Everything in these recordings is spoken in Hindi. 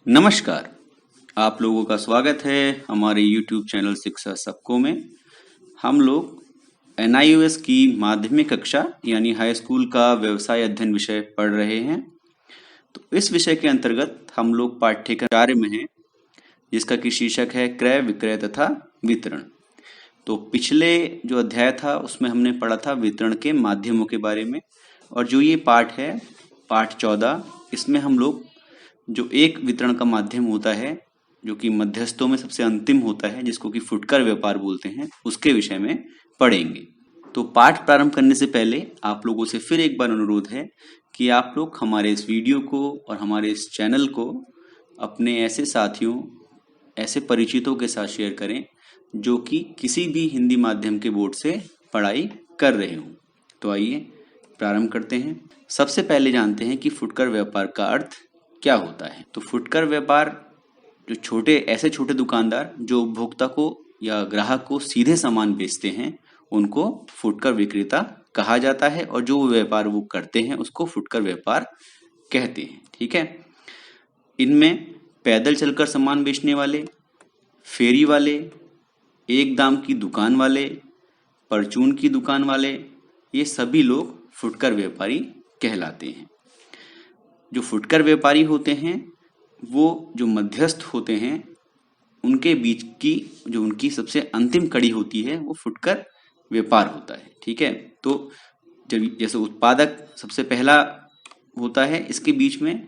नमस्कार। आप लोगों का स्वागत है हमारे YouTube चैनल शिक्षा सबको में। हम लोग NIOS की माध्यमिक कक्षा यानी हाई स्कूल का व्यवसाय अध्ययन विषय पढ़ रहे हैं। तो इस विषय के अंतर्गत हम लोग पाठ्यक्रम 4 में हैं, जिसका कि शीर्षक है क्रय विक्रय तथा वितरण। तो पिछले जो अध्याय था उसमें हमने पढ़ा था वितरण के माध्यमों के बारे में, और जो ये पाठ है पाठ 14, इसमें हम लोग जो एक वितरण का माध्यम होता है जो कि मध्यस्थों में सबसे अंतिम होता है, जिसको कि फुटकर व्यापार बोलते हैं, उसके विषय में पढ़ेंगे। तो पाठ प्रारंभ करने से पहले आप लोगों से फिर एक बार अनुरोध है कि आप लोग हमारे इस वीडियो को और हमारे इस चैनल को अपने ऐसे साथियों, ऐसे परिचितों के साथ शेयर करें जो कि किसी भी हिंदी माध्यम के बोर्ड से पढ़ाई कर रहे हों। तो आइए प्रारंभ करते हैं। सबसे पहले जानते हैं कि फुटकर व्यापार का अर्थ क्या होता है। तो फुटकर व्यापार जो ऐसे छोटे दुकानदार जो उपभोक्ता को या ग्राहक को सीधे सामान बेचते हैं, उनको फुटकर विक्रेता कहा जाता है, और जो व्यापार वो करते हैं उसको फुटकर व्यापार कहते हैं। ठीक है। इनमें पैदल चलकर सामान बेचने वाले, फेरी वाले, एक दाम की दुकान वाले, परचून की दुकान वाले, ये सभी लोग फुटकर व्यापारी कहलाते हैं। जो फुटकर व्यापारी होते हैं वो जो मध्यस्थ होते हैं, उनके बीच की जो उनकी सबसे अंतिम कड़ी होती है वो फुटकर व्यापार होता है। ठीक है। तो जब जैसे उत्पादक सबसे पहला होता है, इसके बीच में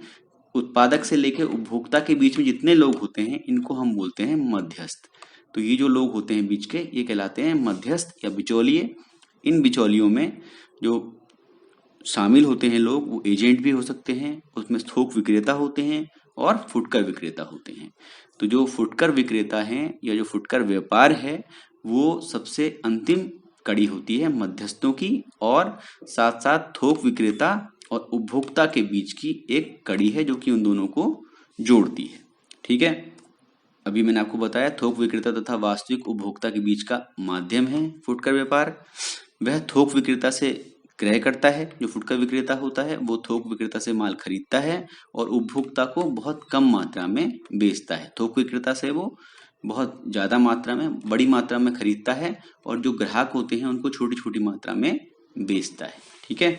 उत्पादक से लेकर उपभोक्ता के बीच में जितने लोग होते हैं इनको हम बोलते हैं मध्यस्थ। तो ये जो लोग होते हैं बीच के, ये कहलाते हैं मध्यस्थ या बिचौलिए। इन बिचौलियों में जो शामिल होते हैं लोग, वो एजेंट भी हो सकते हैं, उसमें थोक विक्रेता होते हैं और फुटकर विक्रेता होते हैं। तो जो फुटकर विक्रेता हैं या जो फुटकर व्यापार है, वो सबसे अंतिम कड़ी होती है मध्यस्थों की, और साथ साथ थोक विक्रेता और उपभोक्ता के बीच की एक कड़ी है जो कि उन दोनों को जोड़ती है। ठीक है। अभी मैंने आपको बताया थोक विक्रेता तथा वास्तविक उपभोक्ता के बीच का माध्यम है फुटकर व्यापार। वह थोक विक्रेता से क्रय करता है, जो फुटकर विक्रेता होता है वो थोक विक्रेता से माल खरीदता है और उपभोक्ता को बहुत कम मात्रा में बेचता है। थोक विक्रेता से वो बहुत ज्यादा मात्रा में, बड़ी मात्रा में खरीदता है, और जो ग्राहक होते हैं उनको छोटी छोटी मात्रा में बेचता है। ठीक है।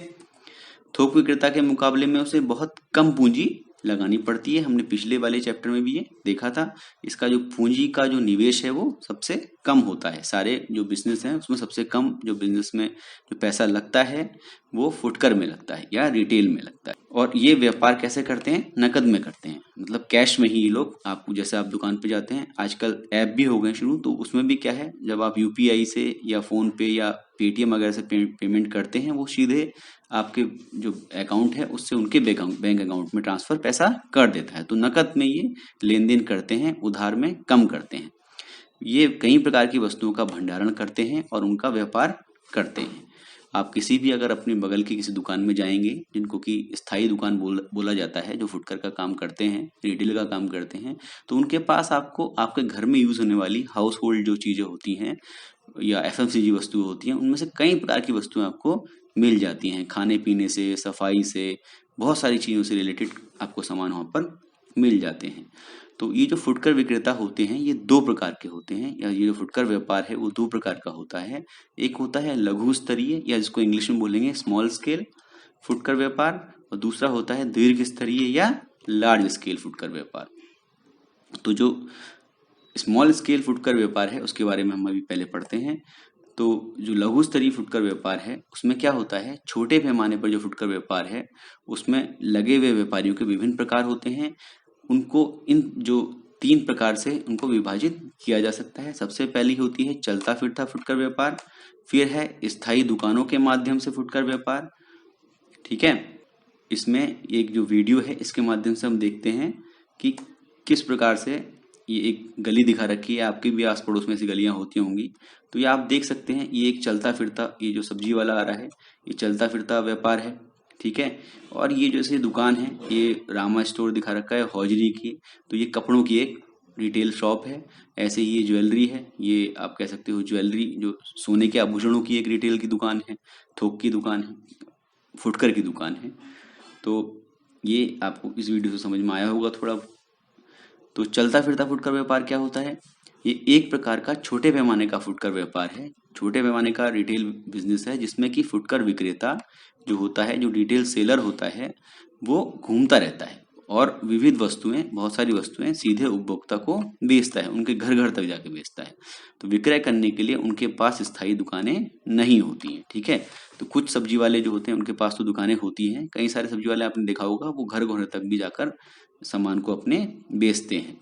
थोक विक्रेता के मुकाबले में उसे बहुत कम पूंजी लगानी पड़ती है। हमने पिछले वाले चैप्टर में भी ये देखा था। इसका जो पूंजी का जो निवेश है वो सबसे कम होता है। सारे जो बिजनेस हैं उसमें सबसे कम जो बिजनेस में जो पैसा लगता है वो फुटकर में लगता है या रिटेल में लगता है। और ये व्यापार कैसे करते हैं? नकद में करते हैं, मतलब कैश में ही। ये लोग आपको, जैसे आप दुकान पे जाते हैं, आजकल ऐप भी हो गए शुरू, तो उसमें भी क्या है, जब आप UPI से या फोन पे या पेटीएम वगैरह से पेमेंट करते हैं, वो सीधे आपके जो अकाउंट है उससे उनके बैंक अकाउंट में ट्रांसफर पैसा कर देता है। तो नकद में ये लेन देन करते हैं, उधार में कम करते हैं। ये कई प्रकार की वस्तुओं का भंडारण करते हैं और उनका व्यापार करते हैं। आप किसी भी अगर अपने बगल की किसी दुकान में जाएंगे, जिनको कि स्थायी दुकान बोला जाता है, जो फुटकर का काम करते हैं, रिटेल का काम करते हैं, तो उनके पास आपको आपके घर में यूज होने वाली हाउस होल्ड जो चीजें होती हैं या FMCG वस्तुएं होती हैं, उनमें से कई प्रकार की वस्तुएं आपको मिल जाती हैं। खाने पीने से, सफाई से, बहुत सारी चीजों से रिलेटेड आपको सामान वहां पर मिल जाते हैं। तो ये जो फुटकर विक्रेता होते हैं ये दो प्रकार के होते हैं, या ये जो फुटकर व्यापार है वो दो प्रकार का होता है। एक होता है लघु स्तरीय, या जिसको इंग्लिश में बोलेंगे स्मॉल स्केल फुटकर व्यापार, और दूसरा होता है दीर्घ स्तरीय या लार्ज स्केल फुटकर व्यापार। तो जो स्मॉल स्केल फुटकर व्यापार है उसके बारे में हम अभी पहले पढ़ते हैं। तो जो लघु स्तरीय फुटकर व्यापार है उसमें क्या होता है, छोटे पैमाने पर जो फुटकर व्यापार है उसमें लगे हुए व्यापारियों के विभिन्न प्रकार होते हैं। उनको इन जो 3 प्रकार से उनको विभाजित किया जा सकता है। सबसे पहली होती है चलता फिरता फुटकर व्यापार, फिर है स्थायी दुकानों के माध्यम से फुटकर व्यापार। ठीक है। इसमें एक जो वीडियो है इसके माध्यम से हम देखते हैं कि किस प्रकार से ये एक गली दिखा रखी है, आपके भी आस पड़ोस में ऐसी गलियां होती होंगी। तो ये आप देख सकते हैं, ये एक चलता फिरता, ये जो सब्जी वाला आ रहा है ये चलता फिरता व्यापार है। ठीक है। और ये जैसे दुकान है, ये रामा स्टोर दिखा रखा है हौजरी की, तो ये कपड़ों की एक रिटेल शॉप है। ऐसे ही ये ज्वेलरी है, ये आप कह सकते हो ज्वेलरी, जो सोने के आभूषणों की एक रिटेल की दुकान है, थोक की दुकान है, फुटकर की दुकान है। तो ये आपको इस वीडियो से समझ में आया होगा थोड़ा। तो चलता फिरता फुटकर व्यापार क्या होता है? ये एक प्रकार का छोटे पैमाने का फुटकर व्यापार है। छोटे पैमाने का रिटेल बिजनेस है जिसमें कि फुटकर विक्रेता जो होता है, जो रिटेल सेलर होता है, वो घूमता रहता है और विविध वस्तुएं, बहुत सारी वस्तुएं सीधे उपभोक्ता को बेचता है, उनके घर घर तक जाके बेचता है। तो विक्रय करने के लिए उनके पास स्थायी दुकानें नहीं होती हैं, ठीक है। तो कुछ सब्जी वाले जो होते हैं उनके पास तो दुकानें होती हैं, कई सारे सब्जी वाले आपने देखा होगा वो घर घर तक भी जाकर सामान को अपने बेचते हैं।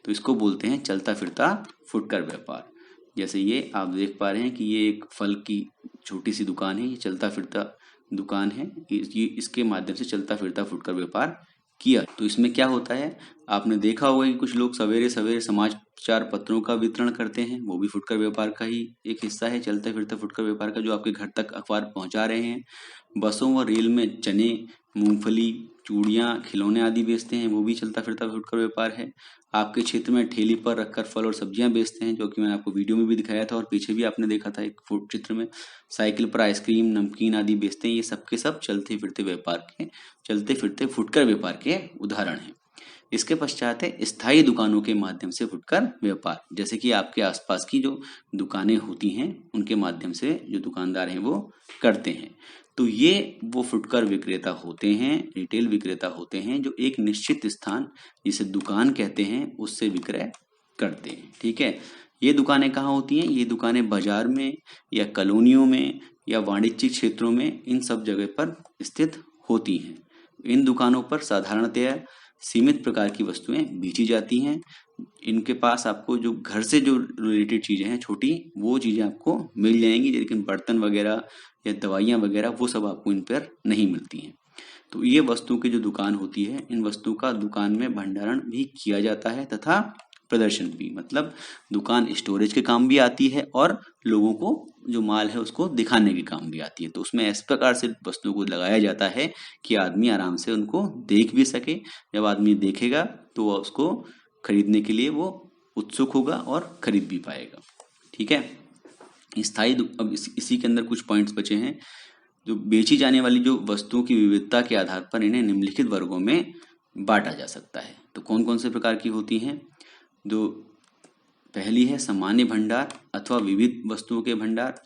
तो इसको बोलते हैं चलता फिरता फुटकर व्यापार। जैसे ये आप देख पा रहे हैं कि ये एक फल की छोटी सी दुकान है, ये चलता फिरता दुकान है, ये इसके माध्यम से चलता फिरता फुटकर व्यापार किया। तो इसमें क्या होता है, आपने देखा होगा कि कुछ लोग सवेरे सवेरे समाचार पत्रों का वितरण करते हैं, वो भी फुटकर व्यापार का ही एक हिस्सा है, चलता फिरता फुटकर व्यापार का, जो आपके घर तक अखबार पहुंचा रहे हैं। बसों व रेल में चने, मूंगफली, चूड़ियाँ, खिलौने आदि बेचते हैं, वो भी चलता फिरता फुटकर व्यापार है। आपके क्षेत्र में ठेली पर रखकर फल और सब्जियां बेचते हैं, जो कि मैंने आपको वीडियो में भी दिखाया था और पीछे भी आपने देखा था एक चित्र में। साइकिल पर आइसक्रीम, नमकीन आदि बेचते हैं, ये सब के सब चलते फिरते व्यापार के, चलते फिरते फुटकर व्यापार के उदाहरण हैं। इसके पश्चात है स्थायी दुकानों के माध्यम से फुटकर व्यापार, जैसे कि आपके आसपास की जो दुकानें होती हैं उनके माध्यम से जो दुकानदार हैं वो करते हैं। तो ये वो फुटकर विक्रेता होते हैं, रिटेल विक्रेता होते हैं, जो एक निश्चित स्थान जिसे दुकान कहते हैं उससे विक्रय करते हैं, ठीक है। ये दुकानें कहाँ होती हैं? ये दुकानें बाजार में या कॉलोनियों में या वाणिज्यिक क्षेत्रों में, इन सब जगह पर स्थित होती हैं। इन दुकानों पर साधारणतया सीमित प्रकार की वस्तुएं बेची जाती हैं। इनके पास आपको जो घर से जो रिलेटेड चीजें हैं छोटी, वो चीजें आपको मिल जाएंगी, लेकिन बर्तन वगैरह या दवाइयाँ वगैरह वो सब आपको इन पर नहीं मिलती हैं। तो ये वस्तुओं की जो दुकान होती है, इन वस्तुओं का दुकान में भंडारण भी किया जाता है तथा प्रदर्शन भी, मतलब दुकान स्टोरेज के काम भी आती है और लोगों को जो माल है उसको दिखाने के काम भी आती है। तो उसमें इस प्रकार से वस्तुओं को लगाया जाता है कि आदमी आराम से उनको देख भी सके। जब आदमी देखेगा तो वह उसको खरीदने के लिए वो उत्सुक होगा और खरीद भी पाएगा, ठीक है। अब इसी के अंदर कुछ पॉइंट्स बचे हैं। जो बेची जाने वाली जो वस्तुओं की विविधता के आधार पर इन्हें निम्नलिखित वर्गों में बांटा जा सकता है। तो कौन कौन से प्रकार की होती हैं? जो पहली है सामान्य भंडार अथवा विविध वस्तुओं के भंडार,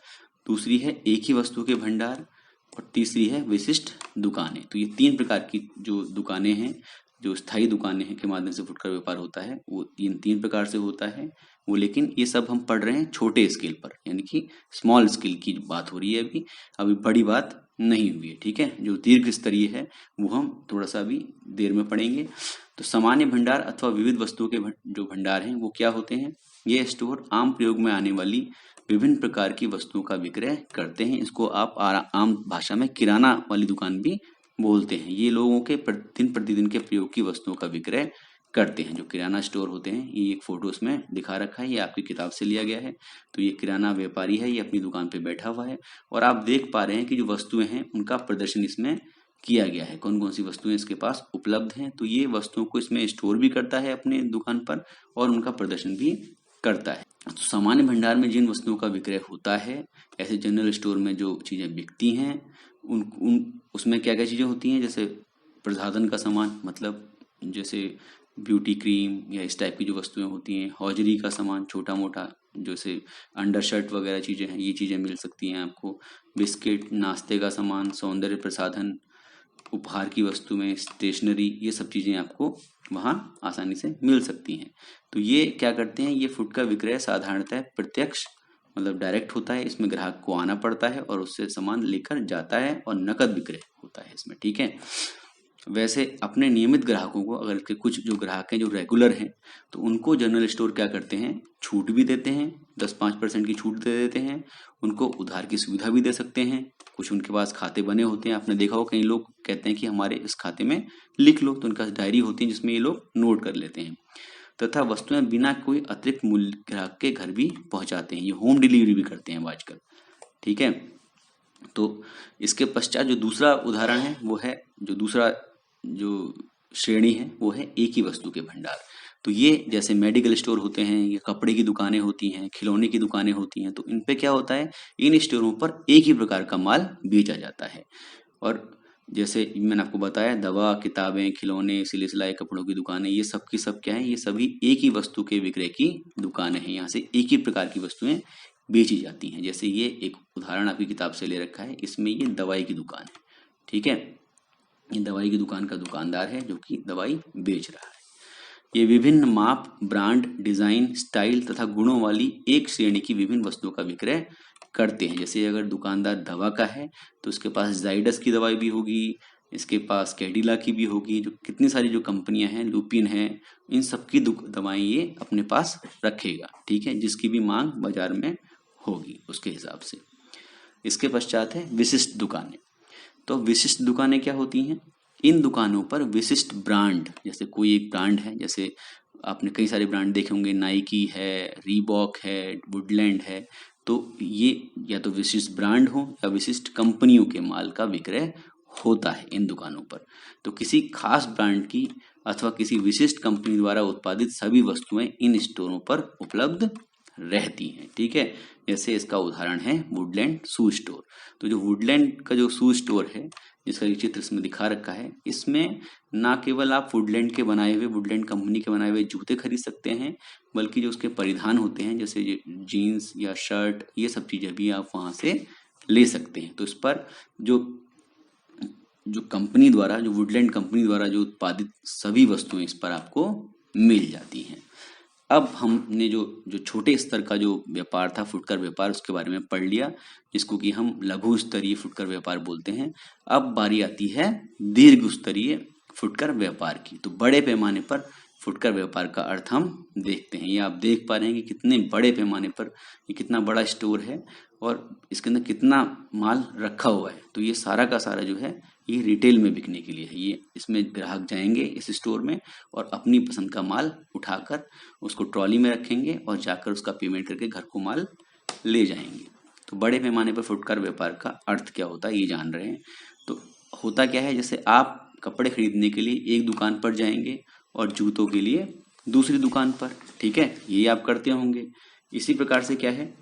दूसरी है एक ही वस्तु के भंडार और तीसरी है विशिष्ट दुकानें। तो ये तीन प्रकार की जो दुकानें हैं, जो स्थायी दुकानें हैं के माध्यम से फुटकर व्यापार होता है, वो तीन प्रकार से होता है वो। लेकिन ये सब हम पढ़ रहे हैं छोटे स्केल पर, यानी कि स्मॉल स्केल की बात हो रही है अभी बड़ी बात नहीं हुई है, ठीक है। जो दीर्घ स्तरीय है वो हम थोड़ा सा अभी देर में पढ़ेंगे। तो सामान्य भंडार अथवा विविध वस्तुओं के जो भंडार हैं वो क्या होते हैं? ये स्टोर आम प्रयोग में आने वाली विभिन्न प्रकार की वस्तुओं का विक्रय करते हैं। इसको आप आम भाषा में किराना वाली दुकान भी बोलते हैं। ये लोगों के दिन प्रतिदिन के प्रयोग की वस्तुओं का विक्रय करते हैं। जो किराना स्टोर होते हैं, ये एक फोटो इसमें दिखा रखा है, ये आपकी किताब से लिया गया है। तो ये किराना व्यापारी है, ये अपनी दुकान पे बैठा हुआ है और आप देख पा रहे हैं कि जो वस्तुएं हैं उनका प्रदर्शन इसमें किया गया है, कौन कौन सी वस्तुएं इसके पास उपलब्ध हैं। तो ये वस्तुओं को इसमें स्टोर भी करता है अपने दुकान पर और उनका प्रदर्शन भी करता है। तो सामान्य भंडार में जिन वस्तुओं का विक्रय होता है, ऐसे जनरल स्टोर में जो चीजें बिकती हैं उसमें क्या क्या चीजें होती हैं? जैसे प्रसाधन का सामान, मतलब जैसे ब्यूटी क्रीम या इस टाइप की जो वस्तुएं होती हैं, हौजरी का सामान छोटा मोटा, जैसे अंडर शर्ट वगैरह चीजें हैं, ये चीजें मिल सकती हैं आपको। बिस्किट, नाश्ते का सामान, सौंदर्य प्रसाधन, उपहार की वस्तुएं, स्टेशनरी, ये सब चीजें आपको वहां आसानी से मिल सकती हैं। तो ये क्या करते हैं, ये फुटकर विक्रय साधारणतः प्रत्यक्ष मतलब डायरेक्ट होता है। इसमें ग्राहक को आना पड़ता है और उससे सामान लेकर जाता है और नकद विक्रय होता है इसमें, ठीक है। वैसे अपने नियमित ग्राहकों को, अगर के कुछ जो ग्राहक हैं जो रेगुलर हैं, तो उनको जनरल स्टोर क्या करते हैं, छूट भी देते हैं, 10-5% की छूट दे देते हैं। उनको उधार की सुविधा भी दे सकते हैं। कुछ उनके पास खाते बने होते हैं, आपने देखा हो कई लोग कहते हैं कि हमारे इस खाते में लिख लो, तो उनका डायरी होती है जिसमें ये लोग नोट कर लेते हैं। तथा वस्तुएं बिना कोई अतिरिक्त मूल्य ग्राहक के घर भी पहुंचाते हैं। ये होम डिलीवरी भी करते हैं आजकल, ठीक है। तो इसके पश्चात जो दूसरा उदाहरण है वो है, जो दूसरा जो श्रेणी है वो है एक ही वस्तु के भंडार। तो ये जैसे मेडिकल स्टोर होते हैं, ये कपड़े की दुकानें होती हैं, खिलौने की दुकानें होती हैं। तो इन पे क्या होता है, इन स्टोरों पर एक ही प्रकार का माल बेचा जाता है और जैसे मैंने आपको बताया, दवा, किताबें, खिलौने, सिले सिलाई कपड़ों की दुकानें, ये सब की सब क्या है, ये सभी एक ही वस्तु के विक्रय की दुकानें हैं। यहाँ से एक ही प्रकार की वस्तुएं बेची जाती हैं। जैसे ये एक उदाहरण आपकी किताब से ले रखा है, इसमें ये दवाई की दुकान है, ठीक है। ये दवाई की दुकान का दुकानदार है जो कि दवाई बेच रहा है। ये विभिन्न माप, ब्रांड, डिजाइन, स्टाइल तथा गुणों वाली एक श्रेणी की विभिन्न वस्तुओं का विक्रय करते हैं। जैसे अगर दुकानदार दवा का है तो उसके पास जाइडस की दवाई भी होगी, इसके पास कैडिला की भी होगी, जो कितनी सारी जो कंपनियां हैं, लुपिन है, इन सबकी दवाएं ये अपने पास रखेगा, ठीक है, जिसकी भी मांग बाजार में होगी उसके हिसाब से। इसके पश्चात है विशिष्ट दुकानें। तो विशिष्ट दुकानें क्या होती हैं? इन दुकानों पर विशिष्ट ब्रांड, जैसे कोई एक ब्रांड है, जैसे आपने कई सारे ब्रांड देखे होंगे, नाइकी है, रीबॉक है, वुडलैंड है, तो ये या तो विशिष्ट ब्रांड हो या विशिष्ट कंपनियों के माल का विक्रय होता है इन दुकानों पर। तो किसी खास ब्रांड की अथवा किसी विशिष्ट कंपनी द्वारा उत्पादित सभी वस्तुएं इन स्टोरों पर उपलब्ध रहती हैं, ठीक है। जैसे इसका उदाहरण है वुडलैंड शू स्टोर। तो जो वुडलैंड का जो शू स्टोर है, जिसका ये चित्र इसमें दिखा रखा है, इसमें ना केवल आप वुडलैंड के बनाए हुए, वुडलैंड कंपनी के बनाए हुए जूते खरीद सकते हैं, बल्कि जो उसके परिधान होते हैं, जैसे जीन्स या शर्ट, ये सब चीजें भी आप वहां से ले सकते हैं। तो इस पर जो जो कंपनी द्वारा, जो वुडलैंड कंपनी द्वारा जो उत्पादित सभी वस्तुएं इस पर आपको मिल जाती हैं। अब हमने जो जो छोटे स्तर का जो व्यापार था, फुटकर व्यापार, उसके बारे में पढ़ लिया, जिसको कि हम लघु स्तरीय फुटकर व्यापार बोलते हैं। अब बारी आती है दीर्घ स्तरीय फुटकर व्यापार की। तो बड़े पैमाने पर फुटकर व्यापार का अर्थ हम देखते हैं। ये आप देख पा रहे हैं कि कितने बड़े पैमाने पर ये कितना बड़ा स्टोर है और इसके अंदर कितना माल रखा हुआ है। तो ये सारा का सारा जो है ये रिटेल में बिकने के लिए है। ये इसमें ग्राहक जाएंगे इस स्टोर में और अपनी पसंद का माल उठाकर उसको ट्रॉली में रखेंगे और जाकर उसका पेमेंट करके घर को माल ले जाएंगे। तो बड़े पैमाने पर फुटकर व्यापार का अर्थ क्या होता है ये जान रहे हैं। तो होता क्या है, जैसे आप कपड़े खरीदने के लिए एक दुकान पर जाएंगे और जूतों के लिए दूसरी दुकान पर, ठीक है, ये आप करते होंगे। इसी प्रकार से क्या है,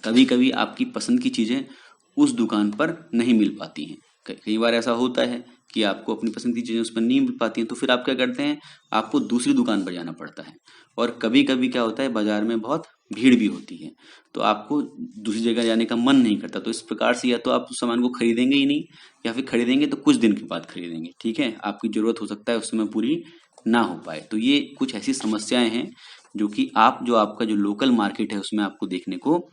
कभी कभी आपकी पसंद की चीजें उस दुकान पर नहीं मिल पाती हैं। कई बार ऐसा होता है कि आपको अपनी पसंद की चीजें उस पर नहीं मिल पाती हैं, तो फिर आप क्या करते हैं, आपको दूसरी दुकान पर जाना पड़ता है। और कभी कभी क्या होता है, बाजार में बहुत भीड़ भी होती है, तो आपको दूसरी जगह जाने का मन नहीं करता। तो इस प्रकार से या तो आप उस सामान को खरीदेंगे ही नहीं, या फिर खरीदेंगे तो कुछ दिन के बाद खरीदेंगे, ठीक है, आपकी जरूरत हो सकता है उस समय पूरी ना हो पाए। तो ये कुछ ऐसी समस्याएं हैं जो कि जो आपका जो लोकल मार्केट है उसमें आपको देखने को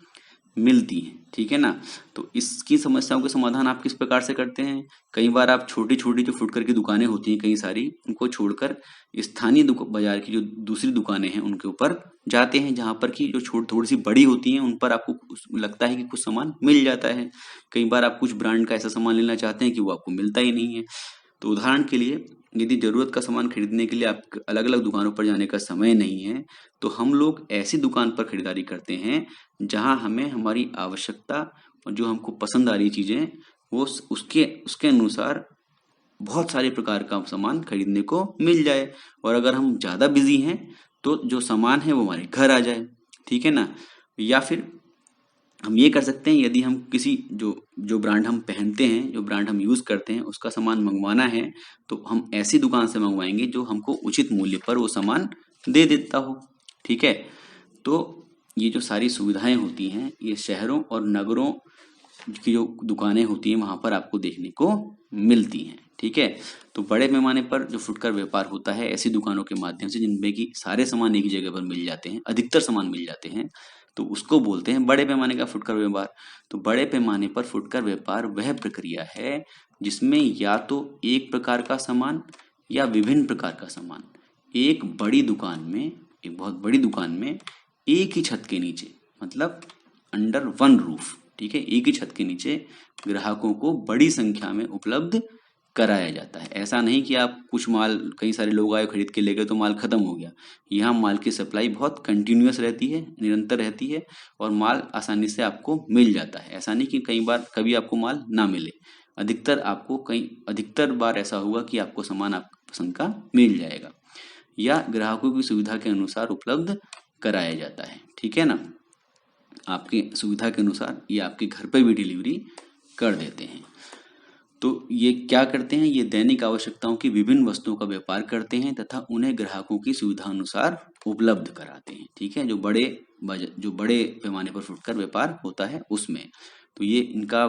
मिलती हैं, ठीक है ना। तो इसकी समस्याओं के समाधान आप किस प्रकार से करते हैं? कई बार आप छोटी छोटी जो फुटकर की दुकानें होती हैं कई सारी, उनको छोड़कर स्थानीय बाजार की जो दूसरी दुकानें हैं उनके ऊपर जाते हैं, जहां पर की जो थोड़ी सी बड़ी होती हैं उन पर आपको लगता है कि कुछ सामान मिल जाता है। कई बार आप कुछ ब्रांड का ऐसा सामान लेना चाहते हैं कि वो आपको मिलता ही नहीं है। तो उदाहरण के लिए, यदि जरूरत का सामान खरीदने के लिए आप अलग अलग दुकानों पर जाने का समय नहीं है, तो हम लोग ऐसी दुकान पर खरीदारी करते हैं जहां हमें हमारी आवश्यकता और जो हमको पसंद आ रही चीजें वो उसके उसके अनुसार बहुत सारे प्रकार का सामान खरीदने को मिल जाए। और अगर हम ज्यादा बिजी हैं तो जो सामान है वो हमारे घर आ जाए, ठीक है ना। या फिर हम ये कर सकते हैं, यदि हम किसी जो जो ब्रांड हम पहनते हैं, जो ब्रांड हम यूज करते हैं, उसका सामान मंगवाना है, तो हम ऐसी दुकान से मंगवाएंगे जो हमको उचित मूल्य पर वो सामान दे देता हो, ठीक है। तो ये जो सारी सुविधाएं होती हैं ये शहरों और नगरों की जो दुकानें होती हैं वहां पर आपको देखने को मिलती हैं, ठीक है। तो बड़े पैमाने पर जो फुटकर व्यापार होता है ऐसी दुकानों के माध्यम से, जिनमें की सारे सामान एक ही जगह पर मिल जाते हैं, अधिकतर सामान मिल जाते हैं, तो उसको बोलते हैं बड़े पैमाने का फुटकर व्यापार। तो बड़े पैमाने पर फुटकर व्यापार वह प्रक्रिया है जिसमें या तो एक प्रकार का सामान या विभिन्न प्रकार का सामान एक बड़ी दुकान में, एक बहुत बड़ी दुकान में एक ही छत के नीचे, मतलब अंडर वन रूफ, ठीक है, एक ही छत के नीचे ग्राहकों को बड़ी संख्या में उपलब्ध कराया जाता है। ऐसा नहीं कि आप कुछ माल, कई सारे लोग आए खरीद के ले गए तो माल खत्म हो गया। यहाँ माल की सप्लाई बहुत कंटिन्यूअस रहती है, निरंतर रहती है, और माल आसानी से आपको मिल जाता है। ऐसा नहीं कि कई बार कभी आपको माल ना मिले, अधिकतर बार ऐसा होगा कि आपको सामान आपकी पसंद का मिल जाएगा या ग्राहकों की सुविधा के अनुसार उपलब्ध कराया जाता है, ठीक है ना। आपकी सुविधा के अनुसार ये आपके घर पर भी डिलीवरी कर देते हैं। तो ये क्या करते हैं, ये दैनिक आवश्यकताओं की विभिन्न वस्तुओं का व्यापार करते हैं तथा उन्हें ग्राहकों की सुविधा अनुसार उपलब्ध कराते हैं। ठीक है, जो बड़े पैमाने पर फुटकर व्यापार होता है उसमें, तो ये इनका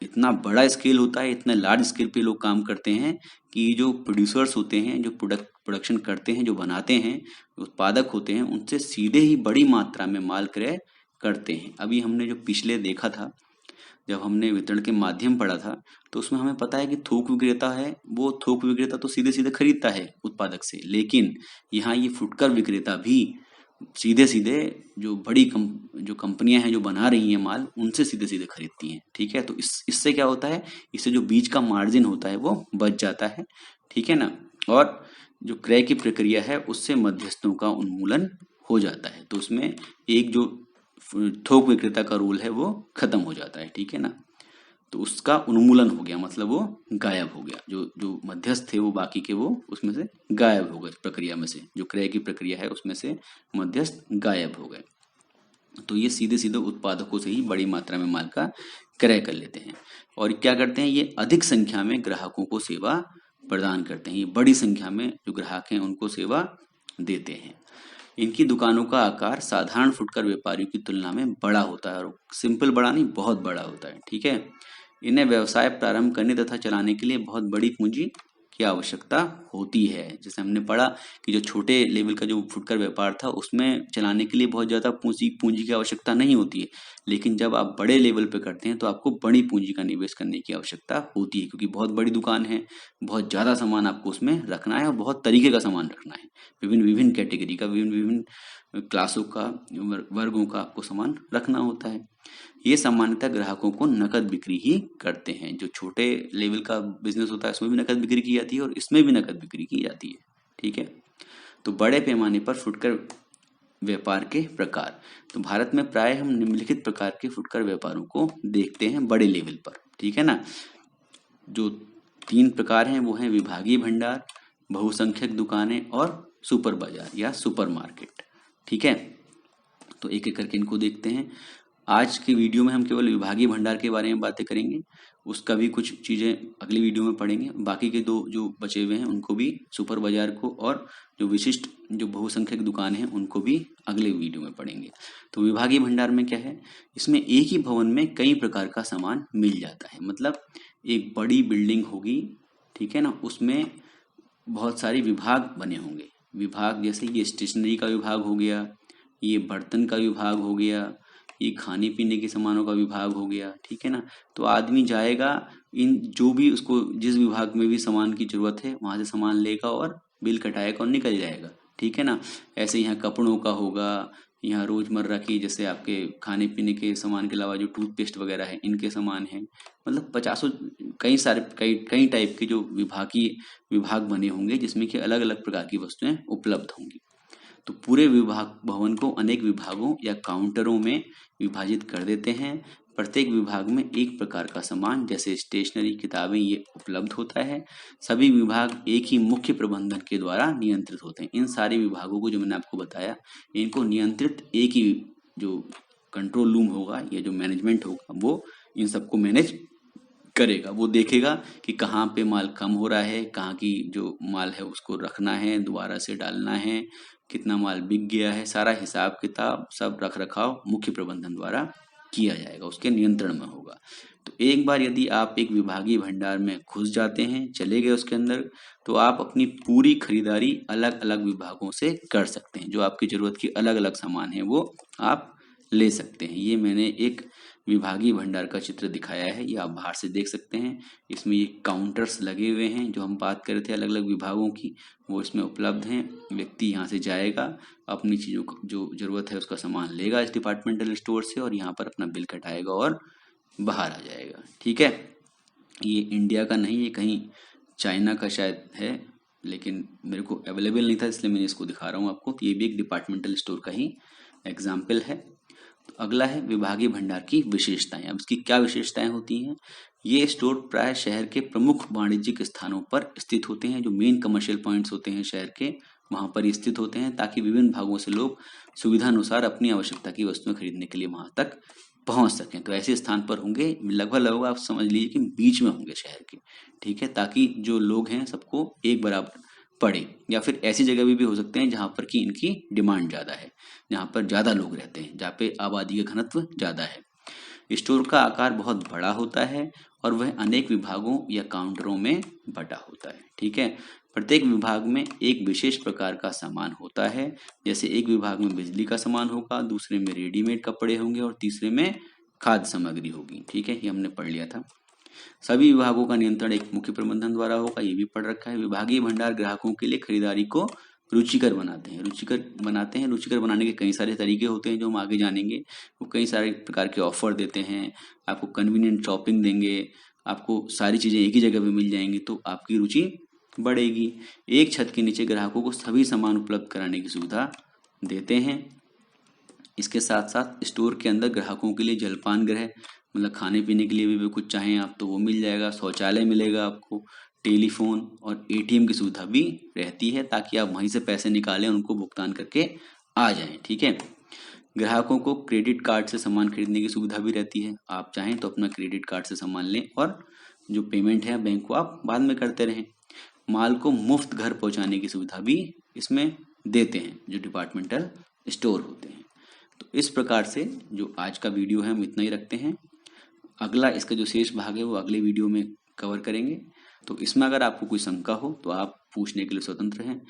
इतना बड़ा स्केल होता है, इतना लार्ज स्केल पे लोग काम करते हैं कि जो प्रोड्यूसर्स होते हैं, जो प्रोडक्शन करते हैं, जो बनाते हैं, उत्पादक होते हैं, उनसे सीधे ही बड़ी मात्रा में माल क्रय करते हैं। अभी हमने जो पिछले देखा था, जब हमने वितरण के माध्यम पढ़ा था, तो उसमें हमें पता है कि थोक विक्रेता है, वो थोक विक्रेता तो सीधे सीधे खरीदता है उत्पादक से, लेकिन यहाँ ये फुटकर विक्रेता भी सीधे सीधे जो कंपनियां हैं जो बना रही हैं माल, उनसे सीधे सीधे खरीदती हैं। ठीक है, तो इससे क्या होता है, इससे जो बीच का मार्जिन होता है वो बच जाता है। ठीक है ना, और जो क्रय की प्रक्रिया है उससे मध्यस्थों का उन्मूलन हो जाता है, तो उसमें एक जो थोक विक्रेता का रोल है वो खत्म हो जाता है। ठीक है ना, तो उसका उन्मूलन हो गया, मतलब वो गायब हो गया, जो जो मध्यस्थ थे वो बाकी के वो उसमें से गायब हो गए, प्रक्रिया में से, जो क्रय की प्रक्रिया है उसमें से मध्यस्थ गायब हो गए। तो ये सीधे सीधे उत्पादकों से ही बड़ी मात्रा में माल का क्रय कर लेते हैं, और क्या करते हैं, ये अधिक संख्या में ग्राहकों को सेवा प्रदान करते हैं। ये बड़ी संख्या में जो ग्राहक हैं उनको सेवा देते हैं। इनकी दुकानों का आकार साधारण फुटकर व्यापारियों की तुलना में बड़ा होता है, और सिंपल बड़ा नहीं, बहुत बड़ा होता है। ठीक है, इन्हें व्यवसाय प्रारंभ करने तथा चलाने के लिए बहुत बड़ी पूंजी की आवश्यकता होती है। जैसे हमने पढ़ा कि जो छोटे लेवल का जो फुटकर व्यापार था उसमें चलाने के लिए बहुत ज़्यादा पूंजी की आवश्यकता नहीं होती है, लेकिन जब आप बड़े लेवल पे करते हैं तो आपको बड़ी पूंजी का निवेश करने की आवश्यकता होती है, क्योंकि बहुत बड़ी दुकान है, बहुत ज़्यादा सामान आपको उसमें रखना है और बहुत तरीके का सामान रखना है, विभिन्न विभिन्न कैटेगरी का, विभिन्न विभिन्न क्लासों का, वर्गों का आपको सामान रखना होता है। ये सामान्यतः ग्राहकों को नकद बिक्री ही करते हैं। जो छोटे लेवल का बिजनेस होता है उसमें भी नकद बिक्री की जाती है और इसमें भी नकद बिक्री की जाती है। ठीक है, तो बड़े पैमाने पर फुटकर व्यापार के प्रकार, तो भारत में प्राय हम निम्नलिखित प्रकार के फुटकर व्यापारों को देखते हैं बड़े लेवल पर। ठीक है ना, जो 3 प्रकार हैं वो हैं विभागीय भंडार, बहुसंख्यक दुकानें और सुपर बाजार या सुपर मार्केट। ठीक है, तो एक एक करके इनको देखते हैं। आज की वीडियो में हम केवल विभागीय भंडार के बारे में बातें करेंगे, उसका भी कुछ चीज़ें अगली वीडियो में पढ़ेंगे। बाकी के 2 जो बचे हुए हैं उनको भी, सुपर बाजार को और जो विशिष्ट जो बहुसंख्यक दुकान हैं उनको भी अगले वीडियो में पढ़ेंगे। तो विभागीय भंडार में क्या है, इसमें एक ही भवन में कई प्रकार का सामान मिल जाता है। मतलब एक बड़ी बिल्डिंग होगी, ठीक है ना, उसमें बहुत सारे विभाग बने होंगे। विभाग जैसे ये स्टेशनरी का विभाग हो गया, ये बर्तन का विभाग हो गया, ये खाने पीने के सामानों का विभाग हो गया। ठीक है ना, तो आदमी जाएगा, इन जो भी उसको जिस विभाग में भी सामान की जरूरत है वहां से सामान लेगा और बिल कटाएगा और निकल जाएगा। ठीक है ना, ऐसे यहाँ कपड़ों का होगा, यहाँ रोजमर्रा की जैसे आपके खाने पीने के सामान के अलावा जो टूथपेस्ट वगैरह है इनके सामान है, मतलब 50 कई सारे कई टाइप के जो विभाग बने होंगे जिसमें कि अलग अलग प्रकार की वस्तुएं उपलब्ध होंगी। तो पूरे विभाग भवन को अनेक विभागों या काउंटरों में विभाजित कर देते हैं। प्रत्येक विभाग में एक प्रकार का सामान जैसे स्टेशनरी, किताबें ये उपलब्ध होता है। सभी विभाग एक ही मुख्य प्रबंधन के द्वारा नियंत्रित होते हैं। इन सारे विभागों को जो मैंने आपको बताया, इनको नियंत्रित एक ही जो कंट्रोल रूम होगा या जो मैनेजमेंट होगा वो इन सबको मैनेज करेगा। वो देखेगा कि कहाँ पे माल कम हो रहा है, कहाँ की जो माल है उसको रखना है, दोबारा से डालना है, कितना माल बिक गया है, सारा हिसाब किताब सब रख रखाव मुख्य प्रबंधन द्वारा किया जाएगा, उसके नियंत्रण में होगा। तो एक बार यदि आप एक विभागीय भंडार में घुस जाते हैं, चले गए उसके अंदर, तो आप अपनी पूरी खरीदारी अलग अलग विभागों से कर सकते हैं। जो आपकी जरूरत की अलग अलग सामान है वो आप ले सकते हैं। ये मैंने एक विभागीय भंडार का चित्र दिखाया है, ये आप बाहर से देख सकते हैं। इसमें ये काउंटर्स लगे हुए हैं, जो हम बात कर रहे थे अलग अलग विभागों की, वो इसमें उपलब्ध हैं। व्यक्ति यहाँ से जाएगा, अपनी चीज़ों को जो जरूरत है उसका सामान लेगा इस डिपार्टमेंटल स्टोर से और यहाँ पर अपना बिल कटाएगा और बाहर आ जाएगा। ठीक है, ये इंडिया का नहीं, ये कहीं चाइना का शायद है, लेकिन मेरे को अवेलेबल नहीं था इसलिए मैं इसको दिखा रहा हूँ आपको। तो ये भी एक डिपार्टमेंटल स्टोर का ही एग्जाम्पल है। तो अगला है विभागीय भंडार की विशेषताएं। अब इसकी क्या विशेषताएं होती हैं, ये स्टोर प्राय शहर के प्रमुख वाणिज्यिक स्थानों पर स्थित होते हैं। जो मेन कमर्शियल पॉइंट्स होते हैं शहर के, वहां पर स्थित होते हैं, ताकि विभिन्न भागों से लोग सुविधानुसार अपनी आवश्यकता की वस्तुएं खरीदने के लिए वहां तक पहुंच सकें। तो ऐसे स्थान पर होंगे, लगभग लगभग आप समझ लीजिए कि बीच में होंगे शहर के, ठीक है, ताकि जो लोग हैं सबको एक बराबर पड़े। या फिर ऐसी जगह भी हो सकते हैं जहां पर कि इनकी डिमांड ज़्यादा है, जहाँ पर ज़्यादा लोग रहते हैं, जहाँ पे आबादी का घनत्व ज़्यादा है। स्टोर का आकार बहुत बड़ा होता है और वह अनेक विभागों या काउंटरों में बटा होता है, ठीक है। प्रत्येक विभाग में एक विशेष प्रकार का सामान होता है। जैसे एक विभाग में बिजली का सामान होगा, दूसरे में रेडीमेड कपड़े होंगे और तीसरे में खाद्य सामग्री होगी, ठीक है, ये हमने पढ़ लिया था। सभी विभागों का नियंत्रण एक मुख्य प्रबंधन द्वारा होगा, ये भी पढ़ रखा है। विभागीय भंडार ग्राहकों के लिए खरीदारी को रुचिकर बनाते हैं। रुचिकर बनाने के कई सारे तरीके होते हैं जो हम आगे जानेंगे। वो कई सारे प्रकार के ऑफर देते हैं, आपको कन्वीनियंट शॉपिंग देंगे, आपको सारी चीज़ें एक ही जगह पे मिल जाएंगी, तो आपकी रुचि बढ़ेगी। एक छत के नीचे ग्राहकों को सभी सामान उपलब्ध कराने की सुविधा देते हैं। इसके साथ साथ स्टोर के अंदर ग्राहकों के लिए जलपान गृह, मतलब खाने पीने के लिए भी कुछ चाहें आप तो वो मिल जाएगा, शौचालय मिलेगा आपको, टेलीफोन और एटीएम की सुविधा भी रहती है, ताकि आप वहीं से पैसे निकालें, उनको भुगतान करके आ जाएं, ठीक है। ग्राहकों को क्रेडिट कार्ड से सामान खरीदने की सुविधा भी रहती है। आप चाहें तो अपना क्रेडिट कार्ड से सामान लें और जो पेमेंट है बैंक को आप बाद में करते रहें। माल को मुफ्त घर पहुंचाने की सुविधा भी इसमें देते हैं जो डिपार्टमेंटल स्टोर होते हैं। तो इस प्रकार से जो आज का वीडियो है हम इतना ही रखते हैं। अगला इसका जो शेष भाग है वो अगले वीडियो में कवर करेंगे। तो इसमें अगर आपको कोई शंका हो तो आप पूछने के लिए स्वतंत्र हैं।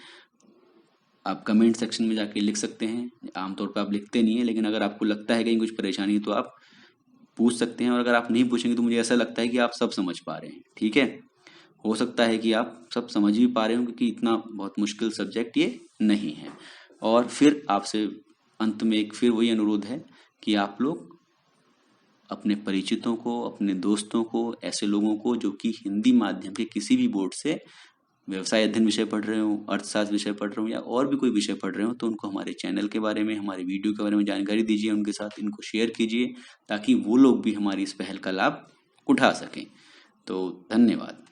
आप कमेंट सेक्शन में जाके लिख सकते हैं। आमतौर पर आप लिखते नहीं है, लेकिन अगर आपको लगता है कहीं कुछ परेशानी है तो आप पूछ सकते हैं। और अगर आप नहीं पूछेंगे तो मुझे ऐसा लगता है कि आप सब समझ पा रहे हैं, ठीक है। हो सकता है कि आप सब समझ भी पा रहे हो, क्योंकि इतना बहुत मुश्किल सब्जेक्ट ये नहीं है। और फिर आपसे अंत में एक फिर वही अनुरोध है कि आप लोग अपने परिचितों को, अपने दोस्तों को, ऐसे लोगों को जो कि हिंदी माध्यम के किसी भी बोर्ड से व्यवसाय अध्ययन विषय पढ़ रहे हो, अर्थशास्त्र विषय पढ़ रहे हो या और भी कोई विषय पढ़ रहे हो, तो उनको हमारे चैनल के बारे में, हमारे वीडियो के बारे में जानकारी दीजिए, उनके साथ इनको शेयर कीजिए, ताकि वो लोग भी हमारी इस पहल का लाभ उठा सकें। तो धन्यवाद।